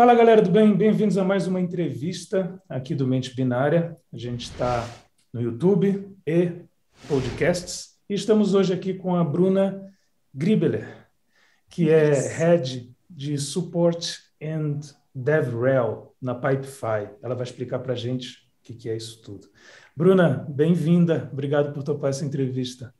Fala galera do bem, bem-vindos a mais uma entrevista aqui do Mente Binária. A gente está no YouTube e podcasts e estamos hoje aqui com a Bruna Gribeler, que é Isso. Head de Support and DevRel na Pipefy. Ela vai explicar para a gente o que é isso tudo. Bruna, bem-vinda, obrigado por topar essa entrevista.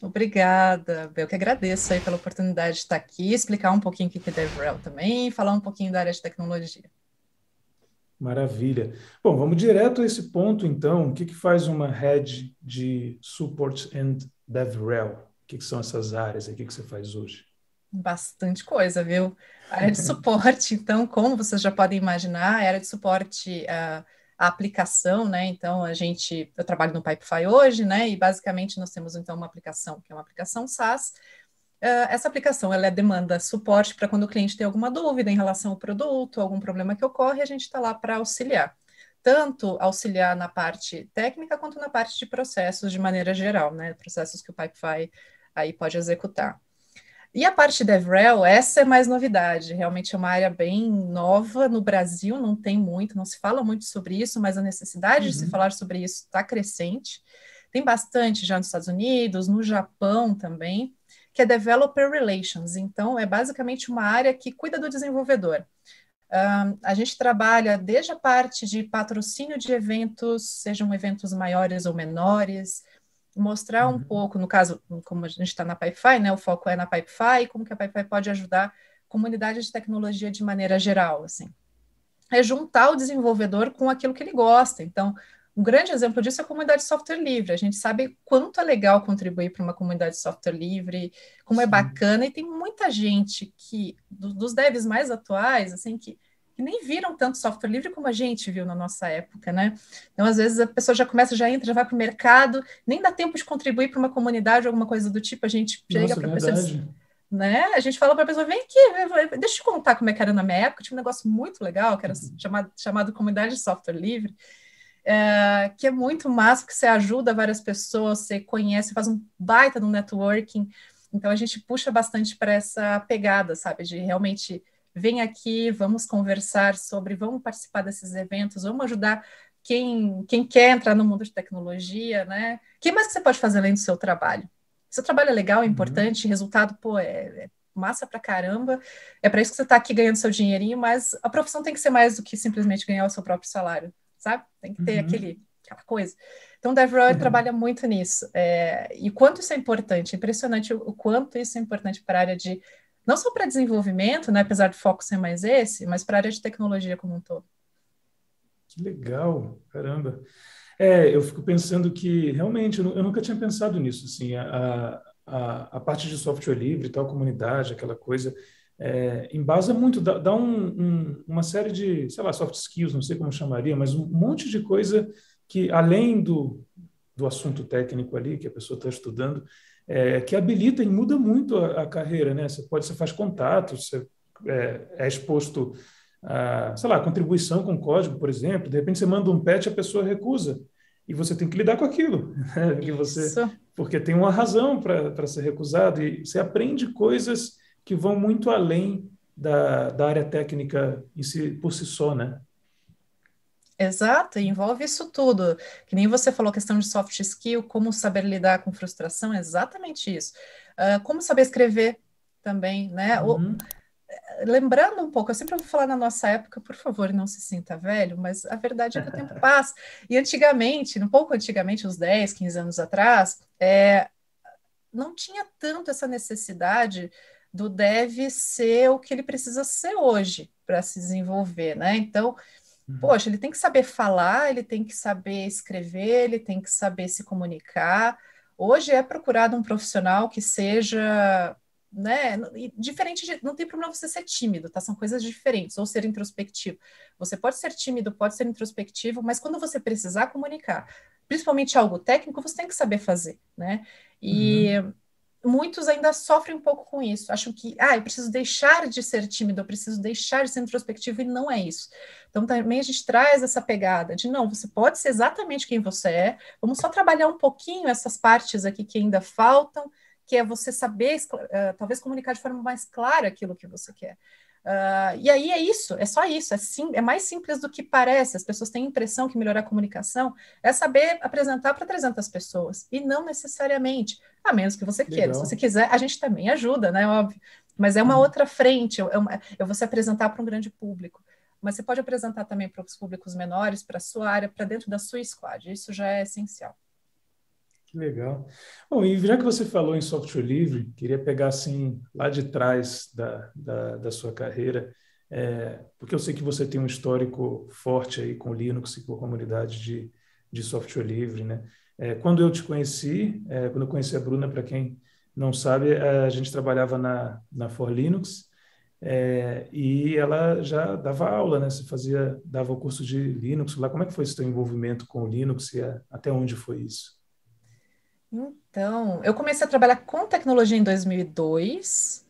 Obrigada, eu que agradeço aí pela oportunidade de estar aqui, explicar um pouquinho o que é DevRel também, falar um pouquinho da área de tecnologia. Maravilha. Bom, vamos direto a esse ponto, então. O que faz uma Head de Support and DevRel? O que são essas áreas? O que você faz hoje? Bastante coisa, viu? A área de suporte, então, como vocês já podem imaginar, a área de suporte, a aplicação, né? Então, eu trabalho no Pipefy hoje, né? E basicamente nós temos então uma aplicação que é uma aplicação SaaS. Essa aplicação ela demanda suporte para quando o cliente tem alguma dúvida em relação ao produto, algum problema que ocorre, a gente está lá para auxiliar. Tanto auxiliar na parte técnica quanto na parte de processos de maneira geral, né? Processos que o Pipefy aí pode executar. E a parte DevRel, essa é mais novidade, realmente é uma área bem nova no Brasil, não tem muito, não se fala muito sobre isso, mas a necessidade de se Uhum. falar sobre isso está crescente. Tem bastante já nos Estados Unidos, no Japão também, que é Developer Relations, então é basicamente uma área que cuida do desenvolvedor. A gente trabalha desde a parte de patrocínio de eventos, sejam eventos maiores ou menores, mostrar um Uhum. pouco, no caso, como a gente está na Pipefy, né, o foco é na Pipefy, como que a Pipefy pode ajudar a comunidade de tecnologia de maneira geral, assim. É juntar o desenvolvedor com aquilo que ele gosta. Então, um grande exemplo disso é a comunidade de software livre. A gente sabe quanto é legal contribuir para uma comunidade de software livre, como é Sim. bacana, e tem muita gente que, dos devs mais atuais, assim, que nem viram tanto software livre como a gente viu na nossa época, né? Então, às vezes, a pessoa já começa, já entra, já vai para o mercado, nem dá tempo de contribuir para uma comunidade, alguma coisa do tipo, a gente chega Nossa, para a pessoa, verdade. né? A gente fala para a pessoa, vem aqui, deixa eu te contar como é que era na minha época, tinha um negócio muito legal, que era chamado Comunidade de Software Livre, que é muito massa, que você ajuda várias pessoas, você conhece, faz um baita no networking, então a gente puxa bastante para essa pegada, sabe, de realmente, vem aqui, vamos conversar sobre, vamos participar desses eventos, vamos ajudar quem quer entrar no mundo de tecnologia, né? O que mais que você pode fazer além do seu trabalho? Seu trabalho é legal, é Uhum. importante, resultado, pô, é massa pra caramba, é para isso que você está aqui ganhando seu dinheirinho, mas a profissão tem que ser mais do que simplesmente ganhar o seu próprio salário, sabe? Tem que ter Uhum. aquela coisa. Então, o DevRel trabalha muito nisso. E quanto isso é importante, é impressionante o quanto isso é importante para a área de, não só para desenvolvimento, né, apesar do foco ser mais esse, mas para a área de tecnologia como um todo. Que legal, caramba. Eu fico pensando que realmente eu nunca tinha pensado nisso, assim, a parte de software livre, tal, comunidade, aquela coisa, embasa muito, dá uma série de, sei lá, soft skills, não sei como chamaria, mas um monte de coisa que, além do assunto técnico ali, que a pessoa está estudando, que habilita e muda muito a carreira, né? Você faz contatos, você é exposto a, sei lá, contribuição com código, por exemplo, de repente você manda um patch, a pessoa recusa, e você tem que lidar com aquilo, né? Isso. Porque tem uma razão para ser recusado, e você aprende coisas que vão muito além da área técnica em si, por si só, né? Exato, e envolve isso tudo. Que nem você falou, questão de soft skill, como saber lidar com frustração, é exatamente isso. Como saber escrever também, né? Uhum. Lembrando um pouco, eu sempre vou falar na nossa época, por favor, não se sinta velho, mas a verdade é que o tempo passa. E antigamente, um pouco antigamente, uns 10, 15 anos atrás, não tinha tanto essa necessidade do dev ser o que ele precisa ser hoje para se desenvolver, né? Então, Uhum. poxa, ele tem que saber falar, ele tem que saber escrever, ele tem que saber se comunicar. Hoje é procurado um profissional que seja, né, diferente de, não tem problema você ser tímido, tá? São coisas diferentes, ou ser introspectivo. Você pode ser tímido, pode ser introspectivo, mas quando você precisar comunicar, principalmente algo técnico, você tem que saber fazer, né? E Uhum. muitos ainda sofrem um pouco com isso. Acham que, eu preciso deixar de ser tímido, eu preciso deixar de ser introspectivo, e não é isso. Então, também a gente traz essa pegada de, não, você pode ser exatamente quem você é, vamos só trabalhar um pouquinho essas partes aqui que ainda faltam, que é você saber, talvez, comunicar de forma mais clara aquilo que você quer. E aí é isso, é só isso, é mais simples do que parece. As pessoas têm a impressão que melhorar a comunicação é saber apresentar para 300 pessoas, e não necessariamente, a menos que você queira. Se você Legal. quiser, a gente também ajuda, né? Óbvio. Mas é uma Uhum. outra frente, é você apresentar para um grande público. Mas você pode apresentar também para os públicos menores, para a sua área, para dentro da sua squad. Isso já é essencial. Que legal. Bom, e já que você falou em software livre, queria pegar assim lá de trás da sua carreira, porque eu sei que você tem um histórico forte aí com Linux e com a comunidade de software livre, né? Quando eu te conheci, quando eu conheci a Bruna, para quem não sabe, a gente trabalhava na For Linux, e ela já dava aula, né? Você dava o curso de Linux lá. Como é que foi esse teu envolvimento com o Linux e até onde foi isso? Então, eu comecei a trabalhar com tecnologia em 2002.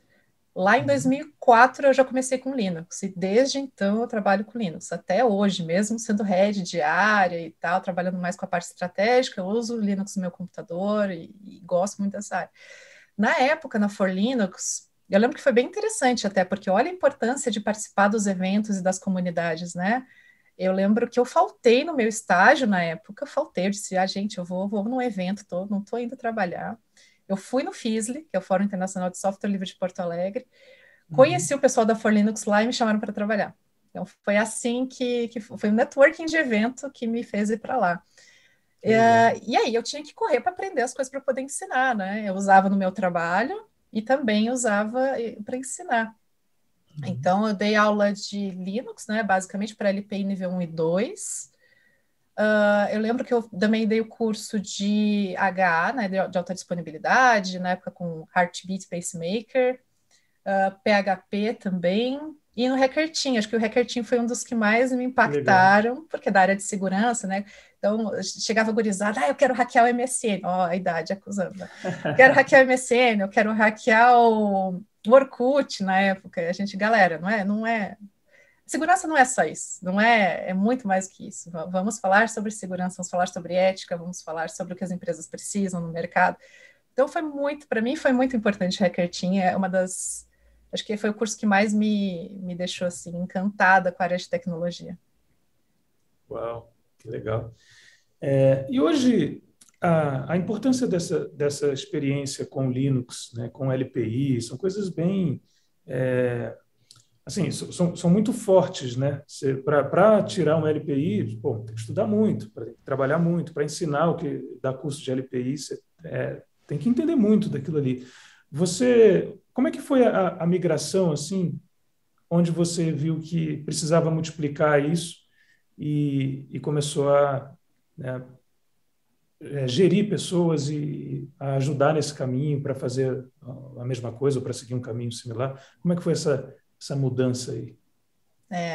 Lá em Uhum. 2004 eu já comecei com Linux, e desde então eu trabalho com Linux, até hoje, mesmo sendo head de área e tal, trabalhando mais com a parte estratégica, eu uso o Linux no meu computador e gosto muito dessa área. Na época, na For Linux, eu lembro que foi bem interessante até, porque olha a importância de participar dos eventos e das comunidades, né? Eu lembro que eu faltei no meu estágio na época, eu faltei, eu disse, gente, eu vou num evento, não estou indo trabalhar. Eu fui no FISLE, que é o Fórum Internacional de Software Livre de Porto Alegre, conheci Uhum. o pessoal da For Linux lá e me chamaram para trabalhar. Então, foi assim que foi um networking de evento que me fez ir para lá. Que legal. E aí eu tinha que correr para aprender as coisas para poder ensinar, né? Eu usava no meu trabalho e também usava para ensinar. Uhum. Então, eu dei aula de Linux, né? Basicamente para LPI nível 1 e 2. Eu lembro que eu também dei o curso de HA, né? De alta disponibilidade, na época com Heartbeat Pacemaker. PHP também, e no Hacker Team. Acho que o Hacker Team foi um dos que mais me Que legal. impactaram, porque é da área de segurança, né? Então, chegava gurizada, eu quero hackear o MSN, ó, a idade acusando. Né? Quero hackear o MSN, eu quero hackear o Orkut na época. A gente, galera, não é. Segurança não é só isso, não é, é muito mais que isso. Vamos falar sobre segurança, vamos falar sobre ética, vamos falar sobre o que as empresas precisam no mercado. Então foi muito, para mim foi muito importante o Hacker Team, é uma das, acho que foi o curso que mais me deixou assim encantada com a área de tecnologia. Uau, que legal. E hoje, a importância dessa experiência com Linux, né, com LPI, são coisas bem, assim, são muito fortes, né? Para tirar um LPI, pô, tem que estudar muito, trabalhar muito, para ensinar o que dá curso de LPI, você tem que entender muito daquilo ali. Como é que foi a migração, assim, onde você viu que precisava multiplicar isso e começou a, né, gerir pessoas e a ajudar nesse caminho para fazer a mesma coisa ou para seguir um caminho similar? Como é que foi essa mudança aí?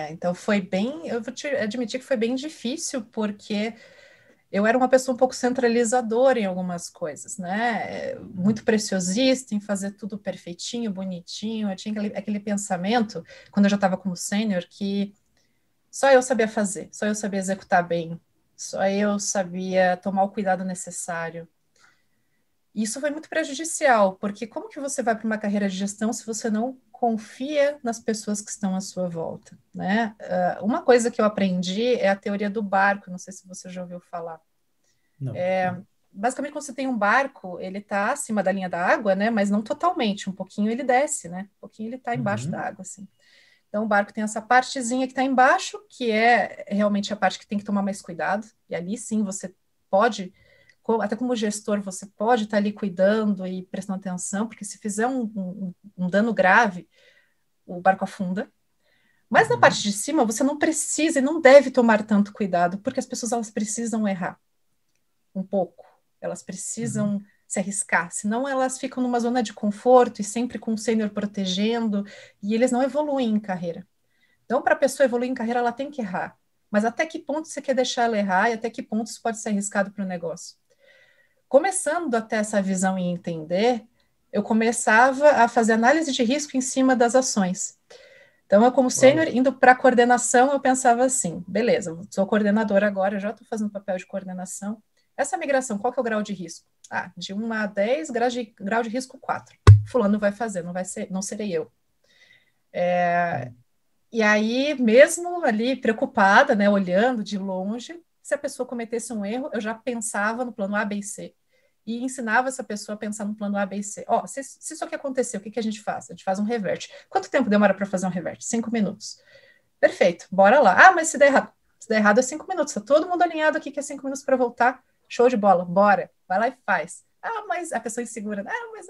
Então foi bem, eu vou te admitir que foi bem difícil, porque eu era uma pessoa um pouco centralizadora em algumas coisas, né? Muito preciosista em fazer tudo perfeitinho, bonitinho. Eu tinha aquele pensamento, quando eu já estava como sênior, que só eu sabia fazer, só eu sabia executar bem, só eu sabia tomar o cuidado necessário. E isso foi muito prejudicial, porque como que você vai para uma carreira de gestão se você não confia nas pessoas que estão à sua volta, né? Uma coisa que eu aprendi é a teoria do barco, não sei se você já ouviu falar. Não, não. Basicamente, quando você tem um barco, ele está acima da linha da água, né? Mas não totalmente, um pouquinho ele desce, né? Um pouquinho ele está embaixo da Uhum, água, assim. Então, o barco tem essa partezinha que está embaixo, que é realmente a parte que tem que tomar mais cuidado. E ali sim você pode, até como gestor, você pode estar ali cuidando e prestando atenção, porque se fizer um dano grave, o barco afunda. Mas na parte uhum, de cima, você não precisa e não deve tomar tanto cuidado, porque as pessoas elas precisam errar um pouco. Elas uhum, precisam se arriscar, senão elas ficam numa zona de conforto e sempre com o sênior protegendo, e eles não evoluem em carreira. Então, para a pessoa evoluir em carreira, ela tem que errar. Mas até que ponto você quer deixar ela errar e até que ponto isso pode ser arriscado para o negócio? Começando a ter essa visão e entender, eu começava a fazer análise de risco em cima das ações. Então, eu, como sênior, uau, indo para a coordenação, eu pensava assim: beleza, sou coordenadora agora, já estou fazendo papel de coordenação. Essa migração, qual que é o grau de risco? De 1 a 10, grau de risco 4. Fulano vai fazer, não serei eu. E aí, mesmo ali preocupada, né, olhando de longe, se a pessoa cometesse um erro, eu já pensava no plano A, B e C. E ensinava essa pessoa a pensar no plano A, B e C. Ó, se isso aqui acontecer, o que a gente faz? A gente faz um revert. Quanto tempo demora para fazer um revert? 5 minutos. Perfeito, bora lá. Ah, mas se der errado? Se der errado é 5 minutos. Tá todo mundo alinhado aqui que é 5 minutos para voltar. Show de bola, bora. Vai lá e faz. Ah, mas a pessoa insegura. Ah, mas,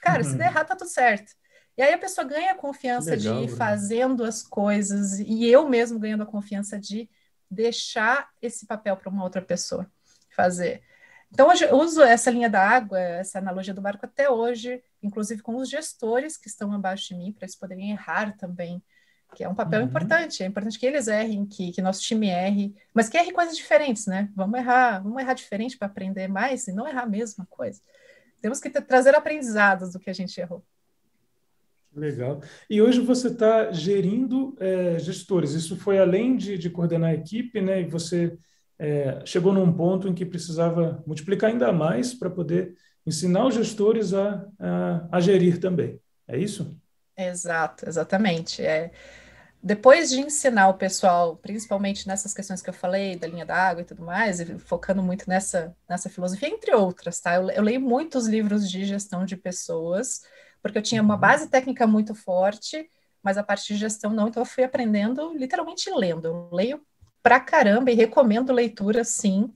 cara, se der errado, tá tudo certo. E aí a pessoa ganha a Que confiança de legal, ir Bruno. fazendo as coisas, e eu mesmo ganhando a confiança de deixar esse papel para uma outra pessoa fazer. Então, hoje eu uso essa linha da água, essa analogia do barco até hoje, inclusive com os gestores que estão abaixo de mim, para eles poderem errar também, que é um papel importante. É importante que eles errem, que nosso time erre, mas que erre coisas diferentes, né? Vamos errar diferente para aprender mais e não errar a mesma coisa. Temos que trazer aprendizados do que a gente errou. Legal. E hoje você está gerindo gestores. Isso foi além de coordenar a equipe, né? E você chegou num ponto em que precisava multiplicar ainda mais para poder ensinar os gestores a gerir também. É isso? Exato, exatamente. Depois de ensinar o pessoal, principalmente nessas questões que eu falei, da linha d'água e tudo mais, e focando muito nessa filosofia, entre outras, tá? Eu leio muitos livros de gestão de pessoas, porque eu tinha uma base técnica muito forte, mas a parte de gestão não, então eu fui aprendendo literalmente lendo. Eu leio pra caramba e recomendo leitura, sim,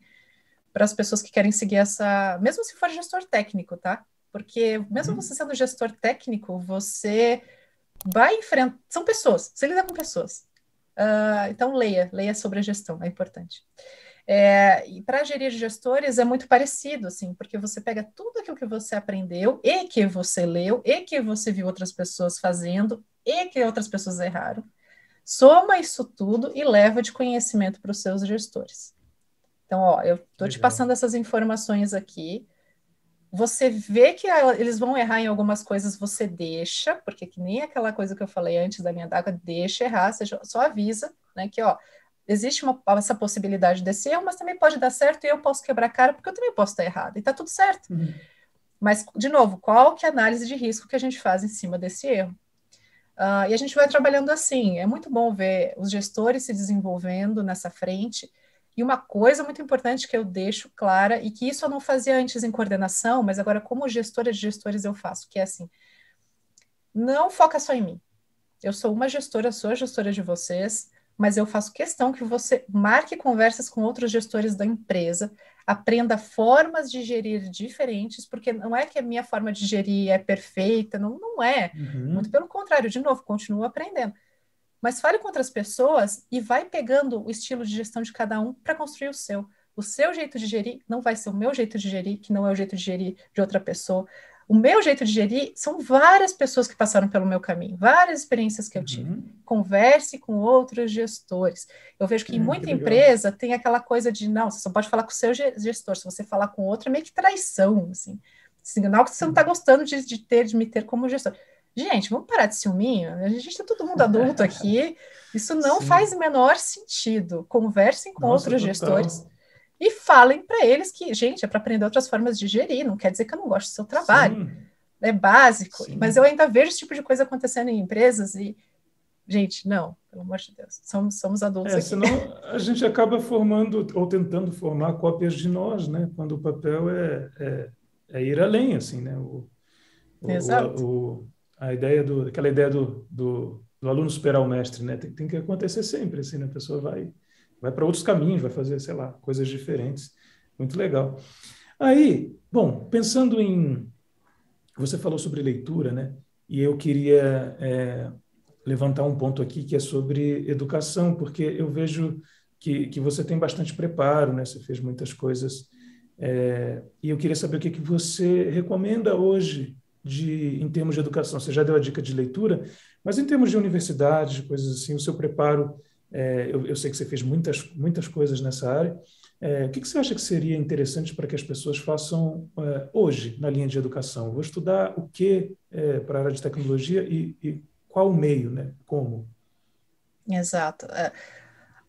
para as pessoas que querem seguir essa, mesmo se for gestor técnico, tá? Porque mesmo você sendo gestor técnico, você vai enfrentar. São pessoas, você lida com pessoas. Então, leia sobre a gestão, é importante. E para gerir gestores é muito parecido, assim, porque você pega tudo aquilo que você aprendeu e que você leu e que você viu outras pessoas fazendo e que outras pessoas erraram, soma isso tudo e leva de conhecimento para os seus gestores. Então, ó, eu estou te Legal. passando essas informações aqui. Você vê que eles vão errar em algumas coisas, você deixa, porque que nem aquela coisa que eu falei antes da linha d'água, deixa errar, você só avisa, né, que ó, existe essa possibilidade desse erro, mas também pode dar certo e eu posso quebrar a cara, porque eu também posso estar errado, e tá tudo certo. Mas, de novo, qual que é a análise de risco que a gente faz em cima desse erro? E a gente vai trabalhando assim, é muito bom ver os gestores se desenvolvendo nessa frente. E uma coisa muito importante que eu deixo clara, e que isso eu não fazia antes em coordenação, mas agora como gestora de gestores eu faço, que é assim, não foca só em mim. Eu sou uma gestora, sou a gestora de vocês, mas eu faço questão que você marque conversas com outros gestores da empresa, aprenda formas de gerir diferentes, porque não é que a minha forma de gerir é perfeita, não é. Muito pelo contrário, de novo, continuo aprendendo. Mas fale com outras pessoas e vai pegando o estilo de gestão de cada um para construir o seu. O seu jeito de gerir não vai ser o meu jeito de gerir, que não é o jeito de gerir de outra pessoa. O meu jeito de gerir são várias pessoas que passaram pelo meu caminho, várias experiências que eu tive. Converse com outros gestores. Eu vejo que em Que muita legal. empresa tem aquela coisa de, não, você só pode falar com o seu gestor, se você falar com outro é meio que traição, assim. Sinal que você não está gostando de me ter como gestor. Gente, vamos parar de ciúminho. A gente é todo mundo adulto aqui. Isso não faz Sim. o menor sentido. Conversem com Nossa, outros gestores total. e falem para eles que, gente, é para aprender outras formas de gerir. Não quer dizer que eu não gosto do seu trabalho. Sim, É básico. Mas eu sim. ainda vejo esse tipo de coisa acontecendo em empresas e, gente, não, pelo amor de Deus. Somos adultos aqui. Senão a gente acaba formando ou tentando formar cópias de nós, né? Quando o papel é ir além, assim, né? Exato. A ideia aquela ideia do aluno superar o mestre, né? Tem que acontecer sempre, assim, né? A pessoa vai para outros caminhos, vai fazer, sei lá, coisas diferentes. Muito legal. Aí, bom, pensando em... Você falou sobre leitura, né? E eu queria levantar um ponto aqui que é sobre educação, porque eu vejo que você tem bastante preparo, né? Você fez muitas coisas. E eu queria saber o que você recomenda hoje em termos de educação. Você já deu a dica de leitura, mas em termos de universidade, de coisas assim, o seu preparo, eu sei que você fez muitas coisas nessa área. O que você acha que seria interessante para que as pessoas façam hoje na linha de educação? Vou estudar o que para a área de tecnologia e qual o meio, né? Como? Exato.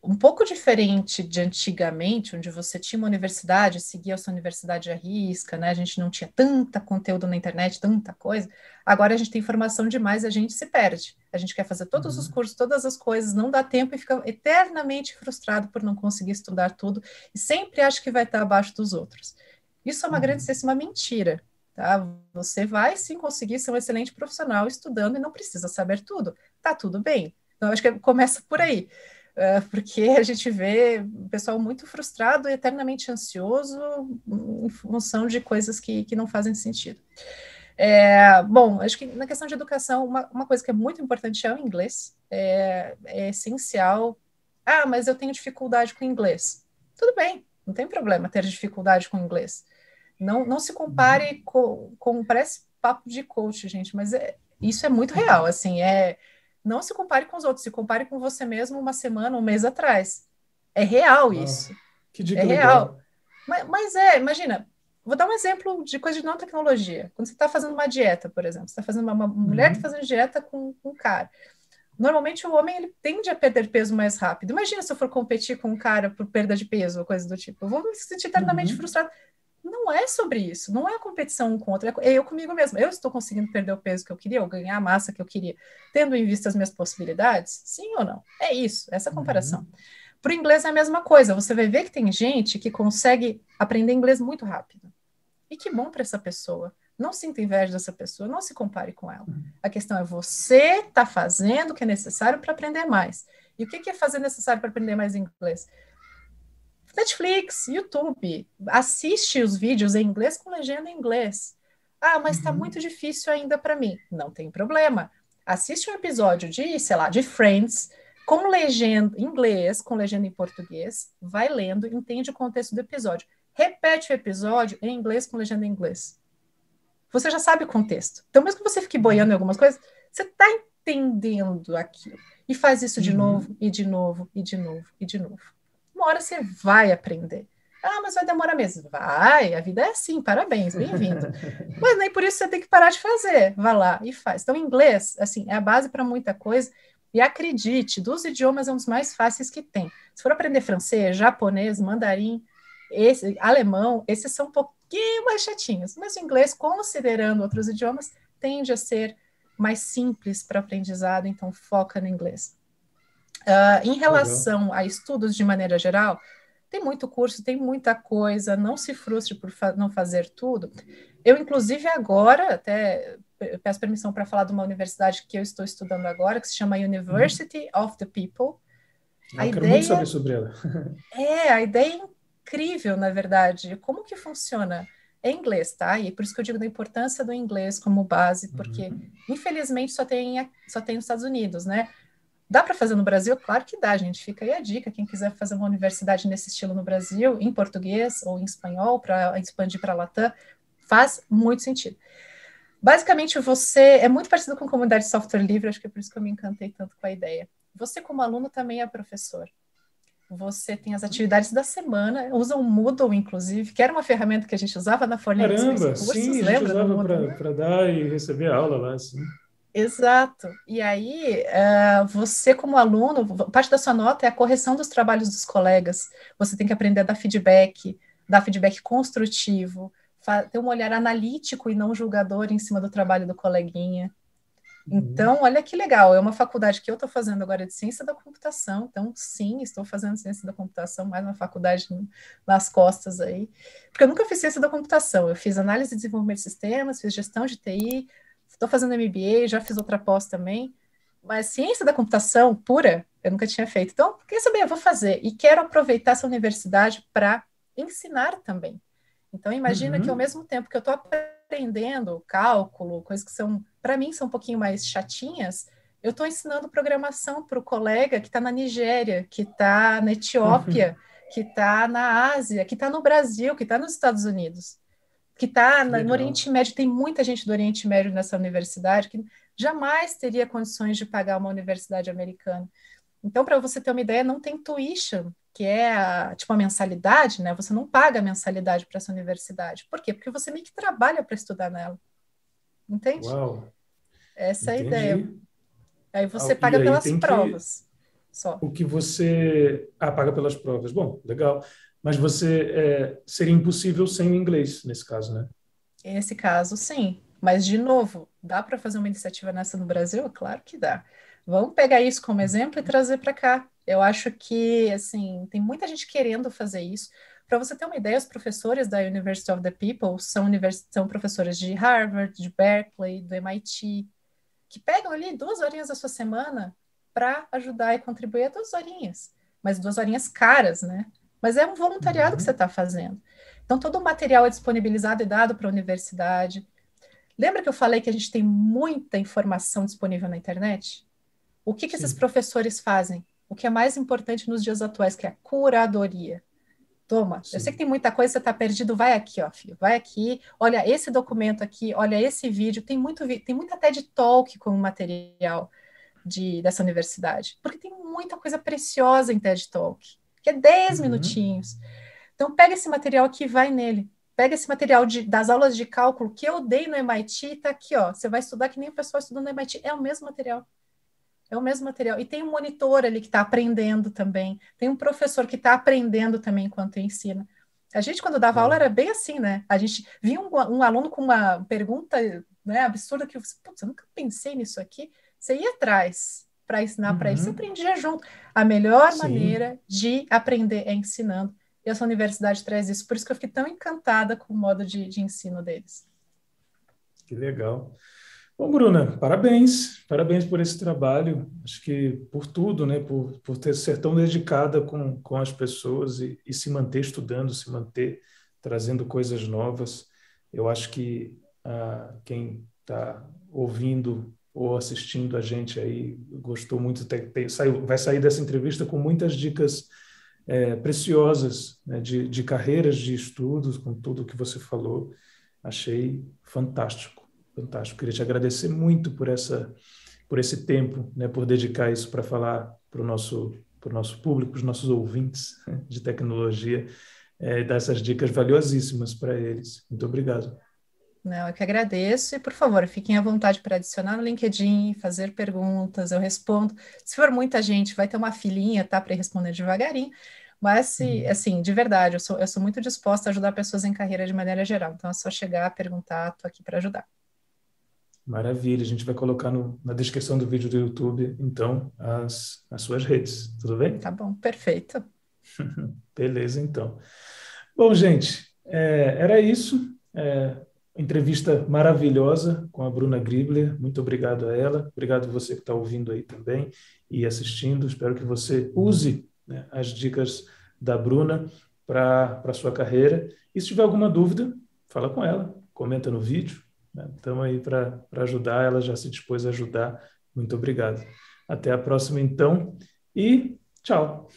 um pouco diferente de antigamente, onde você tinha uma universidade, seguia a sua universidade à risca, né? A gente não tinha tanta conteúdo na internet, tanta coisa. Agora a gente tem informação demais e a gente se perde. A gente quer fazer todos os cursos, todas as coisas, não dá tempo e fica eternamente frustrado por não conseguir estudar tudo e sempre acha que vai estar abaixo dos outros. Isso é uma grandíssima mentira, tá? Você vai sim conseguir ser um excelente profissional estudando e não precisa saber tudo. Tá tudo bem. Então, acho que começa por aí. Porque a gente vê o pessoal muito frustrado e eternamente ansioso em função de coisas que não fazem sentido. Bom, acho que na questão de educação, uma coisa que é muito importante é o inglês, é essencial. Ah, mas eu tenho dificuldade com inglês. Tudo bem, não tem problema ter dificuldade com inglês. Não se compare com parece papo de coach, gente, mas isso é muito real, assim, não se compare com os outros, se compare com você mesmo uma semana, um mês atrás. É real isso. Que dica é legal. real. Mas imagina, vou dar um exemplo de coisa de não tecnologia. Quando você está fazendo uma dieta, por exemplo, você está fazendo uma mulher está fazendo dieta com um cara. Normalmente o homem ele tende a perder peso mais rápido. Imagina se eu for competir com um cara por perda de peso ou coisa do tipo. Eu vou me sentir eternamente frustrada. Não é sobre isso, não é a competição um com o outro, é eu comigo mesma. Eu estou conseguindo perder o peso que eu queria, ou ganhar a massa que eu queria, tendo em vista as minhas possibilidades? Sim ou não? É isso, essa comparação. Para o inglês é a mesma coisa, você vai ver que tem gente que consegue aprender inglês muito rápido. E que bom para essa pessoa. Não sinta inveja dessa pessoa, não se compare com ela. A questão é você está fazendo o que é necessário para aprender mais. E o que é fazer necessário para aprender mais inglês? Netflix, YouTube, assiste os vídeos em inglês com legenda em inglês. Ah, mas está muito difícil ainda para mim. Não tem problema. Assiste um episódio de, sei lá, de Friends, com legenda em inglês, com legenda em português, vai lendo, entende o contexto do episódio. Repete o episódio em inglês com legenda em inglês. Você já sabe o contexto. Então, mesmo que você fique boiando em algumas coisas, você está entendendo aquilo. E faz isso de novo, e de novo, e de novo, e de novo. Uma hora você vai aprender. Ah, mas vai demorar mesmo. Vai, a vida é assim, parabéns, bem-vindo. Mas nem por isso você tem que parar de fazer. Vai lá e faz. Então, inglês, assim, é a base para muita coisa. E acredite, dos idiomas é um dos mais fáceis que tem. Se for aprender francês, japonês, mandarim, alemão, esses são um pouquinho mais chatinhos. Mas o inglês, considerando outros idiomas, tende a ser mais simples para aprendizado, então foca no inglês. Em relação a estudos de maneira geral, tem muito curso, tem muita coisa, não se frustre por não fazer tudo. Eu, inclusive, agora, até peço permissão para falar de uma universidade que eu estou estudando agora, que se chama University of the People. Eu quero muito saber sobre ela. A ideia é incrível, na verdade. Como que funciona? É inglês, tá? E por isso que eu digo da importância do inglês como base, porque, infelizmente, só tem nos Estados Unidos, né? Dá para fazer no Brasil? Claro que dá, gente. Fica aí a dica. Quem quiser fazer uma universidade nesse estilo no Brasil, em português ou em espanhol, para expandir para a Latam, faz muito sentido. Basicamente, você é muito parecido com a comunidade de software livre, acho que é por isso que eu me encantei tanto com a ideia. Você, como aluno, também é professor. Você tem as atividades da semana, usa o Moodle, inclusive, que era uma ferramenta que a gente usava na Folha de Cursos, sim, a gente usava para dar e receber aula lá, sim. Exato. E aí, você como aluno, parte da sua nota é a correção dos trabalhos dos colegas. Você tem que aprender a dar feedback construtivo, ter um olhar analítico e não julgador em cima do trabalho do coleguinha. Então, olha que legal, é uma faculdade que eu estou fazendo agora de ciência da computação, então sim, estou fazendo ciência da computação, mais uma faculdade nas costas aí, porque eu nunca fiz ciência da computação, eu fiz análise e desenvolvimento de sistemas, fiz gestão de TI, estou fazendo MBA, já fiz outra pós também, mas ciência da computação pura, eu nunca tinha feito. Então, quer saber, eu vou fazer, e quero aproveitar essa universidade para ensinar também. Então, imagina que ao mesmo tempo que eu estou aprendendo cálculo, coisas que são, para mim, são um pouquinho mais chatinhas, eu estou ensinando programação para o colega que está na Nigéria, que está na Etiópia, que está na Ásia, que está no Brasil, que está nos Estados Unidos, que está no Oriente Médio. Tem muita gente do Oriente Médio nessa universidade que jamais teria condições de pagar uma universidade americana. Então, para você ter uma ideia, não tem tuition, que é tipo a mensalidade, né? Você não paga a mensalidade para essa universidade. Por quê? Porque você meio que trabalha para estudar nela. Entende? Uau! Essa é a Entendi. ideia. Aí você paga pelas provas. só. O que você... paga pelas provas. Bom, legal. Mas seria impossível sem o inglês, nesse caso, né? Nesse caso, sim. Mas, de novo, dá para fazer uma iniciativa nessa no Brasil? Claro que dá. Vamos pegar isso como exemplo e trazer para cá. Eu acho que, assim, tem muita gente querendo fazer isso. Para você ter uma ideia, os professores da University of the People são professores de Harvard, de Berkeley, do MIT, que pegam ali 2 horinhas da sua semana para ajudar e contribuir, 2 horinhas, mas 2 horinhas caras, né? Mas é um voluntariado que você Uhum. está fazendo. Então, todo o material é disponibilizado e dado para a universidade. Lembra que eu falei que a gente tem muita informação disponível na internet? O que esses Sim. professores fazem? O que é mais importante nos dias atuais, que é a curadoria. Toma, eu sei que Sim. tem muita coisa, você está perdido, vai aqui, ó, filho, vai aqui, olha esse documento aqui, olha esse vídeo, tem muita TED Talk como material dessa universidade, porque tem muita coisa preciosa em TED Talk, que é 10 Uhum. minutinhos. Então, pega esse material aqui e vai nele. Pega esse material das aulas de cálculo que eu dei no MIT, tá aqui, ó. Você vai estudar que nem o pessoal estudando no MIT. É o mesmo material. É o mesmo material. E tem um monitor ali que está aprendendo também. Tem um professor que está aprendendo também enquanto ensina. A gente, quando dava aula, É. era bem assim, né? A gente via um aluno com uma pergunta, né, absurda que você, putz, eu nunca pensei nisso aqui. Você ia atrás para ensinar para ele, você Uhum. aprendia junto. A melhor Sim. maneira de aprender é ensinando. E essa universidade traz isso. Por isso que eu fiquei tão encantada com o modo de ensino deles. Que legal. Bom, Bruna, parabéns. Parabéns por esse trabalho. Acho que por tudo, né? Por ser tão dedicada com as pessoas e se manter estudando, se manter trazendo coisas novas. Eu acho que quem está ouvindo ou assistindo a gente aí gostou muito, vai sair dessa entrevista com muitas dicas preciosas, né, de carreiras, de estudos, com tudo que você falou. Achei fantástico, fantástico. Queria te agradecer muito por esse tempo, né, por dedicar isso para falar para o nosso público, para os nossos ouvintes, né, de tecnologia, dar essas dicas valiosíssimas para eles. Muito obrigado. Não, eu que agradeço e, por favor, fiquem à vontade para adicionar no LinkedIn, fazer perguntas, eu respondo. Se for muita gente, vai ter uma filinha, tá, para responder devagarinho, mas, se, Uhum. assim, de verdade, eu sou muito disposta a ajudar pessoas em carreira de maneira geral, então é só chegar, perguntar, estou aqui para ajudar. Maravilha, a gente vai colocar na descrição do vídeo do YouTube, então, as suas redes, tudo bem? Tá bom, perfeito. Beleza, então. Bom, gente, era isso. Entrevista maravilhosa com a Bruna Gribler. Muito obrigado a ela. Obrigado a você que está ouvindo aí também e assistindo. Espero que você use, né, as dicas da Bruna para a sua carreira. E se tiver alguma dúvida, fala com ela, comenta no vídeo. Estamos aí para ajudar. Ela já se dispôs a ajudar. Muito obrigado. Até a próxima, então, e tchau.